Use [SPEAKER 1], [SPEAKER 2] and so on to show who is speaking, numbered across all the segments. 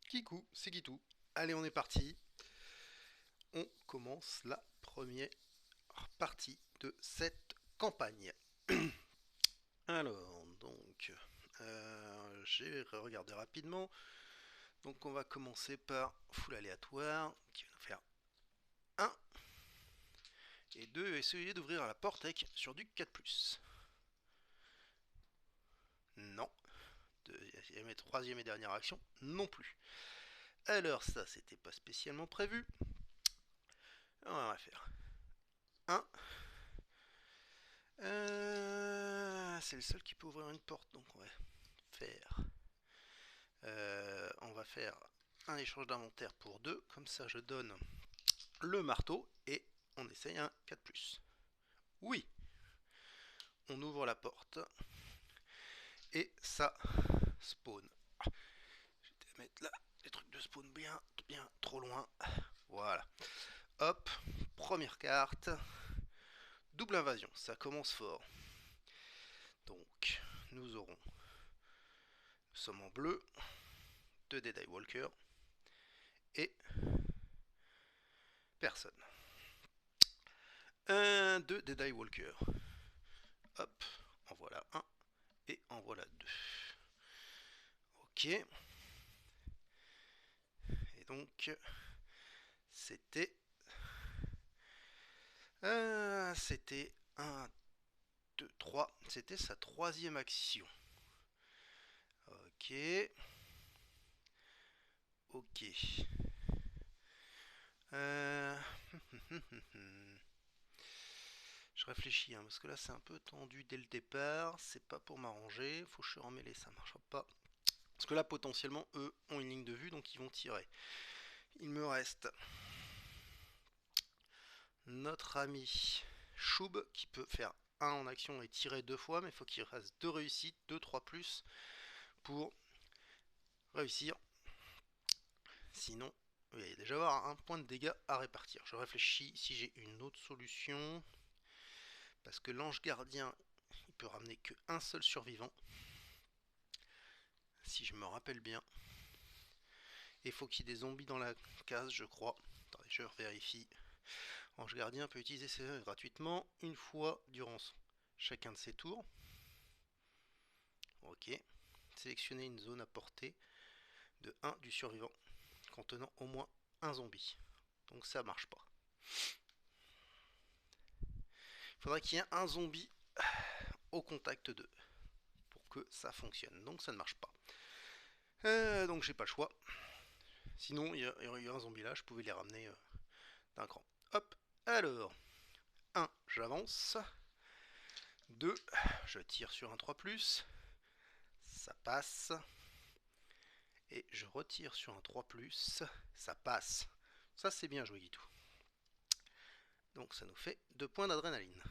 [SPEAKER 1] Kikou, c'est Kitou. Allez, on est parti. On commence la première partie de cette campagne. Alors, donc, j'ai regardé rapidement. Donc, on va commencer par full aléatoire, qui va nous faire un et 2. Essayer d'ouvrir la porte avec sur du 4+. Non. Deuxième et troisième et dernière action, non plus. Alors, ça, c'était pas spécialement prévu. On va faire un. C'est le seul qui peut ouvrir une porte, donc faire. On va faire un échange d'inventaire pour 2. Comme ça, je donne le marteau et on essaye un 4+. Oui, on ouvre la porte et ça spawn. Je vais mettre là les trucs de spawn bien trop loin. Voilà. Hop, première carte. Double invasion, ça commence fort. Donc, nous sommes en bleu, 2 Dead Eye Walker et personne. 1, 2 Dead Eye Walker. Hop, en voilà un et en voilà 2. Ok. Et donc, c'était... c'était 1, 2, 3. C'était sa troisième action. Ok. Ok. Je réfléchis, hein, parce que là c'est un peu tendu dès le départ. C'est pas pour m'arranger. Faut que je suis emmêlé, ça marchera pas. Parce que là potentiellement eux ont une ligne de vue, donc ils vont tirer. Il me reste notre ami Choub qui peut faire 1 en action et tirer 2 fois, mais il faut qu'il reste 2 réussites, 2, 3 plus pour réussir. Sinon, il va déjà avoir un point de dégâts à répartir. Je réfléchis si j'ai une autre solution. Parce que l'ange gardien, il peut ramener que un seul survivant. Si je me rappelle bien. Et il faut qu'il y ait des zombies dans la case, je crois. Attendez, je vérifie. Ange gardien peut utiliser ses œuvres gratuitement une fois durant chacun de ses tours. Ok. Sélectionnez une zone à portée de 1 du survivant contenant au moins un zombie. Donc ça marche pas. Il faudrait qu'il y ait un zombie au contact d'eux pour que ça fonctionne. Donc ça ne marche pas. Donc j'ai pas le choix. Sinon, il y aurait eu un zombie là, je pouvais les ramener d'un cran. Hop, alors, 1, j'avance. 2, je tire sur un 3+, ça passe. Et je retire sur un 3+, ça passe. Ça c'est bien joué Guitou. Donc ça nous fait 2 points d'adrénaline.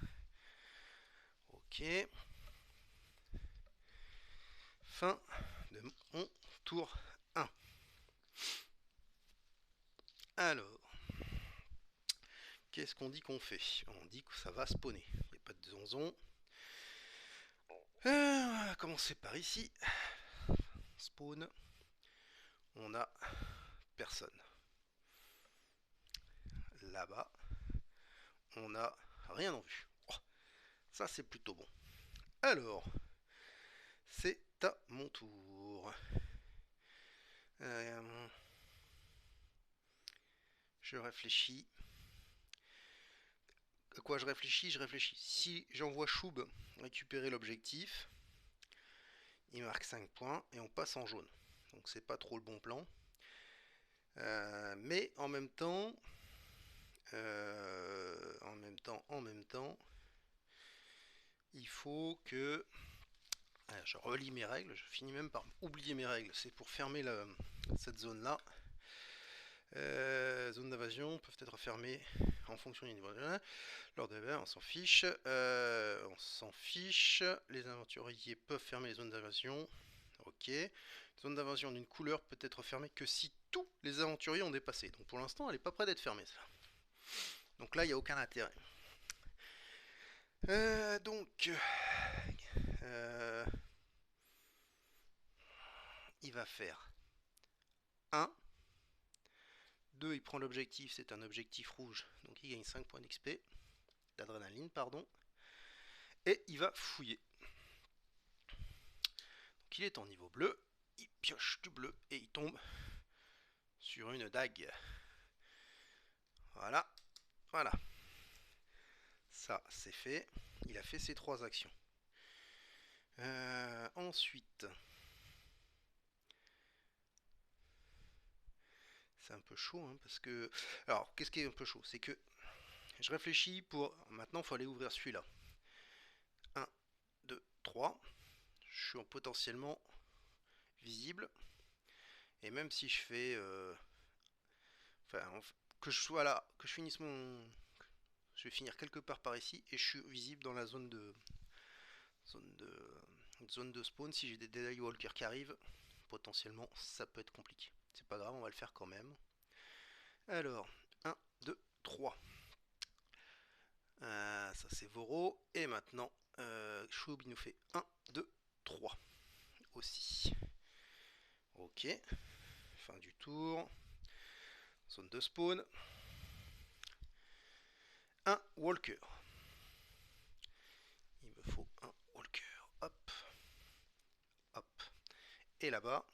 [SPEAKER 1] Ok. Fin de mon tour 1. Alors, qu'est-ce qu'on dit qu'on fait? On dit que ça va spawner. Il n'y a pas de zonzon. On va commencer par ici. Spawn. On a personne. Là-bas, on n'a rien en vue. Oh, ça c'est plutôt bon. Alors, c'est à mon tour. Je réfléchis. À quoi je réfléchis? Je réfléchis. Si j'envoie Choub récupérer l'objectif, il marque 5 points et on passe en jaune. Donc c'est pas trop le bon plan. Mais en même temps, il faut que... je relis mes règles, je finis même par oublier mes règles. C'est pour fermer cette zone-là. Zones d'invasion peuvent être fermées en fonction du niveau. Lors de on s'en fiche. On s'en fiche. Les aventuriers peuvent fermer les zones d'invasion. Ok. Zone d'invasion d'une couleur peut être fermée que si tous les aventuriers ont dépassé. Donc pour l'instant, elle n'est pas prête d'être fermée. Ça. Donc là, il n'y a aucun intérêt. Donc, il va faire 1. 2, il prend l'objectif, c'est un objectif rouge, donc il gagne 5 points d'XP, d'adrénaline, pardon. Et il va fouiller. Donc il est en niveau bleu, il pioche du bleu et il tombe sur une dague. Voilà, voilà. Ça, c'est fait. Il a fait ses 3 actions. Ensuite, c'est un peu chaud, hein, parce que... Alors, qu'est-ce qui est un peu chaud? C'est que je réfléchis pour... Maintenant, il faut aller ouvrir celui-là. 1, 2, 3. Je suis potentiellement visible. Et même si je fais... Enfin, que je sois là, que je finisse mon... Je vais finir quelque part par ici et je suis visible dans la zone de... Zone de spawn. Si j'ai des Deadeye Walkers qui arrivent, potentiellement, ça peut être compliqué. C'est pas grave, on va le faire quand même. Alors, 1, 2, 3. Ça c'est Voro. Et maintenant, Choub il nous fait 1, 2, 3 aussi. Ok. Fin du tour. Zone de spawn. Un walker. Il me faut un walker. Hop. Hop. Et là-bas.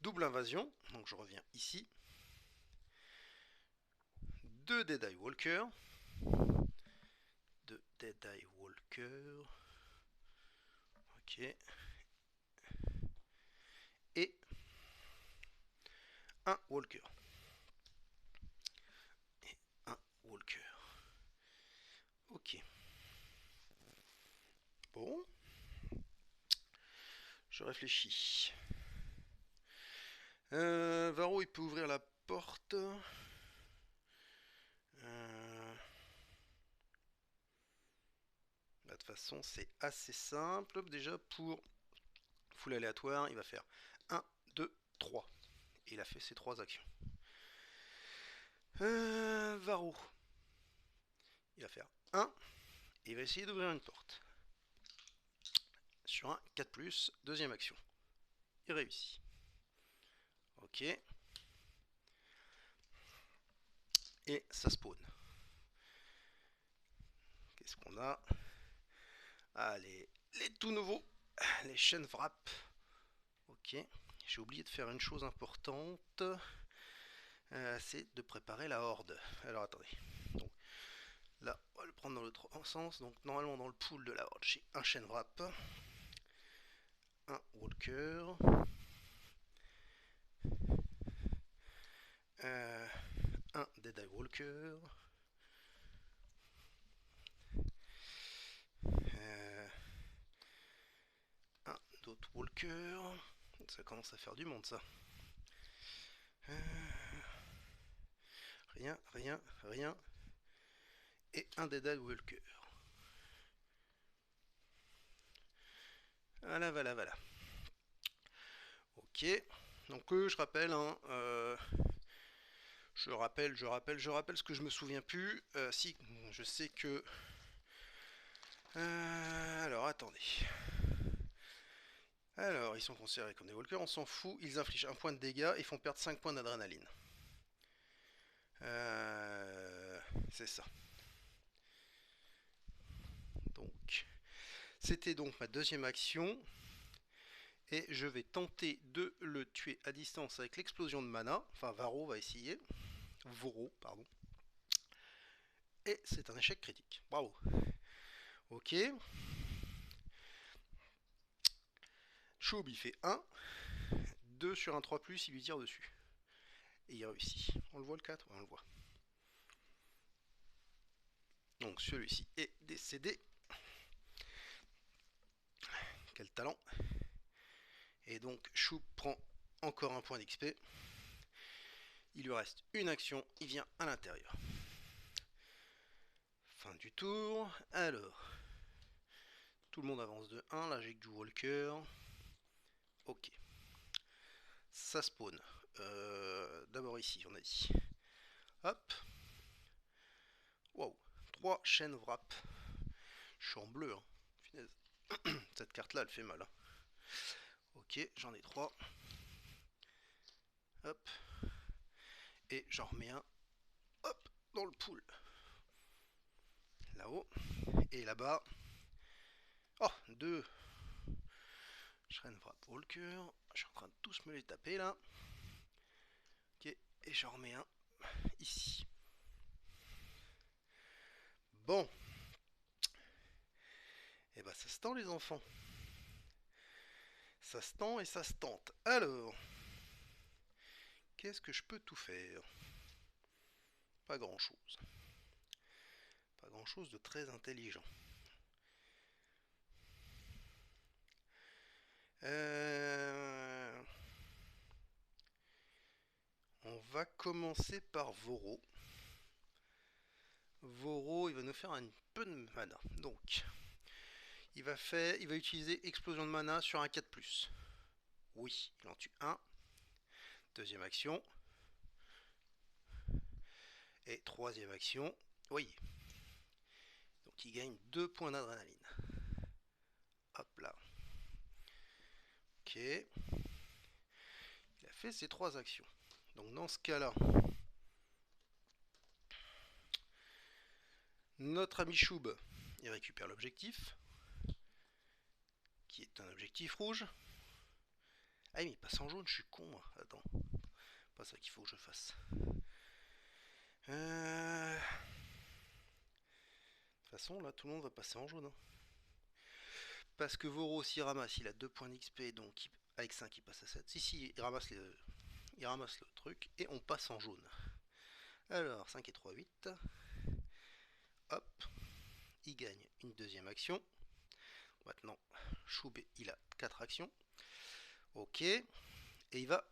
[SPEAKER 1] Double invasion. Donc je reviens ici. 2 Deadeye Walker. 2 Deadeye Walker. Ok. Et un Walker. Et un Walker. Ok. Bon. Je réfléchis. Varro, il peut ouvrir la porte. De toute façon, c'est assez simple. Déjà, pour full aléatoire, il va faire 1, 2, 3. Et il a fait ses 3 actions. Varro. Il va faire 1. Et il va essayer d'ouvrir une porte. Sur un 4+, deuxième action. Il réussit. Ok. Et ça spawn. Qu'est-ce qu'on a? Ah, les tout nouveaux. Les chaînes wrap. Ok. J'ai oublié de faire une chose importante. C'est de préparer la horde. Alors attendez. Donc, là, on va le prendre dans l'autre sens. Donc normalement dans le pool de la horde, j'ai un chaîne wrap. Un walker. Un Deadeye Walker. Un d'autres Walker. Ça commence à faire du monde ça. Rien, rien, rien. Et un Deadeye Walker. Voilà, voilà, voilà. Ok. Donc je rappelle, hein, je rappelle ce que je me souviens plus. Si, je sais que... alors, attendez. Alors, ils sont considérés comme des walkers, on s'en fout. Ils infligent 1 point de dégâts et font perdre 5 points d'adrénaline. C'est ça. Donc, c'était donc ma deuxième action. Et je vais tenter de le tuer à distance avec l'explosion de mana. Enfin, Varro va essayer. Voro, pardon. Et c'est un échec critique. Bravo. Ok. Choub, il fait 1. 2 sur un 3+, il lui tire dessus. Et il réussit. On le voit le 4? Ouais, on le voit. Donc celui-ci est décédé. Quel talent. Et donc Chou prend encore un point d'XP. Il lui reste une action, il vient à l'intérieur. Fin du tour. Alors, tout le monde avance de 1. Là j'ai que du walker. Ok. Ça spawn. D'abord ici, on a dit. Hop. Wow. 3 chaînes wrap. Je suis en bleu. Hein. Cette carte là elle fait mal. Hein. Ok, j'en ai 3. hop, et j'en remets un, hop, dans le pool, là-haut, et là-bas, oh, 2 Shrine Wrap Walker, je suis en train de tous me les taper là, ok, et j'en remets un ici. Bon, et bah ça se tend les enfants, ça se tend et ça se tente. Alors, qu'est-ce que je peux tout faire? Pas grand-chose. Pas grand-chose de très intelligent. On va commencer par Voro. Voro, il va nous faire un peu de mana. Donc, il va utiliser explosion de mana sur un 4+. Oui, il en tue un. Deuxième action. Et troisième action. Oui. Donc il gagne 2 points d'adrénaline. Hop là. Ok. Il a fait ses 3 actions. Donc dans ce cas-là, notre ami Choub, il récupère l'objectif, qui est un objectif rouge. Ah mais il passe en jaune, je suis con moi. Attends. Pas ça qu'il faut que je fasse. De toute façon, là, tout le monde va passer en jaune. Hein. Parce que Voro aussi ramasse, il a 2 points d'XP, donc avec 5 il passe à 7. Si, il ramasse le truc, et on passe en jaune. Alors, 5 et 3, 8. Hop, il gagne une deuxième action. Maintenant, Choubé, il a 4 actions. Ok, et il va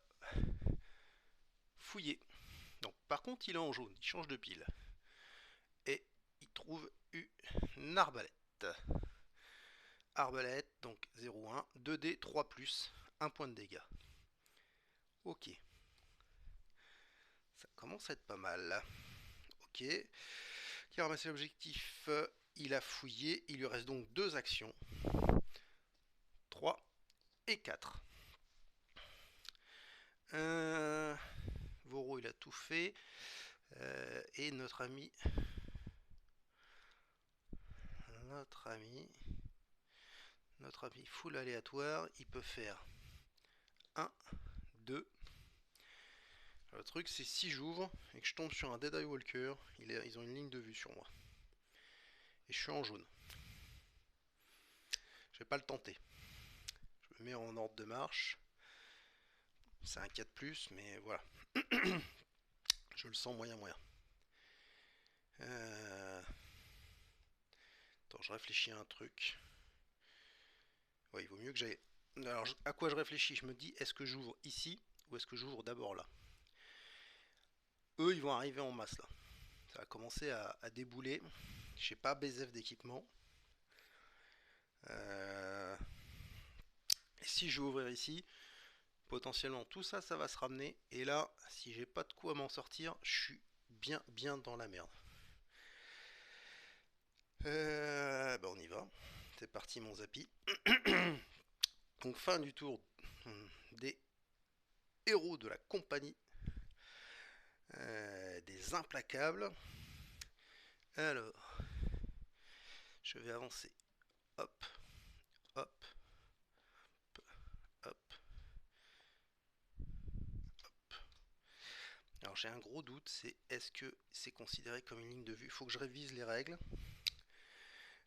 [SPEAKER 1] fouiller. Donc, par contre, il est en jaune, il change de pile. Et il trouve une arbalète. Arbalète, donc 0,1, 2D, 3+, 1 point de dégâts. Ok. Ça commence à être pas mal. Ok. Qui a ramassé l'objectif, il a fouillé, il lui reste donc 2 actions. 3 et 4. Voro il a tout fait. Et notre ami full aléatoire, il peut faire 1, 2. Le truc c'est si j'ouvre et que je tombe sur un Dead Eye Walker, ils ont une ligne de vue sur moi. Et je suis en jaune. Je vais pas le tenter. Je me mets en ordre de marche. C'est un 4+, mais voilà. Je le sens moyen. Attends, je réfléchis à un truc. Ouais, il vaut mieux que j'aille... Alors, à quoi je réfléchis? Je me dis, est-ce que j'ouvre ici ou est-ce que j'ouvre d'abord là? Eux, ils vont arriver en masse là. Ça va commencer à débouler. J'ai pas BZF d'équipement. Et si je vais ouvrir ici, potentiellement tout ça, ça va se ramener. Et là, si j'ai pas de quoi m'en sortir, je suis bien dans la merde. Bah on y va. C'est parti mon Zappy. Donc fin du tour des héros de la compagnie. Des implacables. Alors, je vais avancer. Hop, hop, hop, hop. Alors j'ai un gros doute, c'est est-ce que c'est considéré comme une ligne de vue? Il faut que je révise les règles.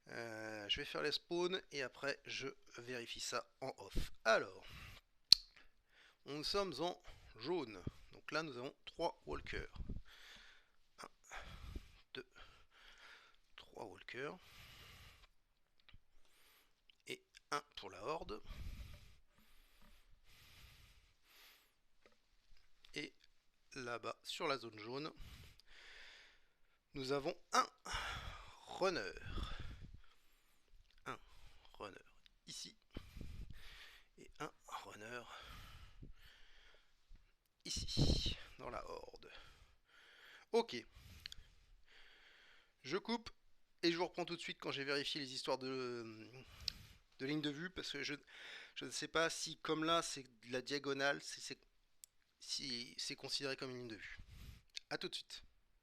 [SPEAKER 1] Je vais faire les spawns et après je vérifie ça en off. Alors, nous sommes en jaune. Donc là nous avons 3 walkers. 1, 2, 3 walkers. Et 1 pour la horde. Et là-bas sur la zone jaune, nous avons un runner. Un runner ici. Et un runner ici, dans la horde. Ok. Je coupe et je vous reprends tout de suite quand j'ai vérifié les histoires de ligne de vue parce que je ne sais pas si comme là c'est de la diagonale, si c'est considéré comme une ligne de vue. A tout de suite.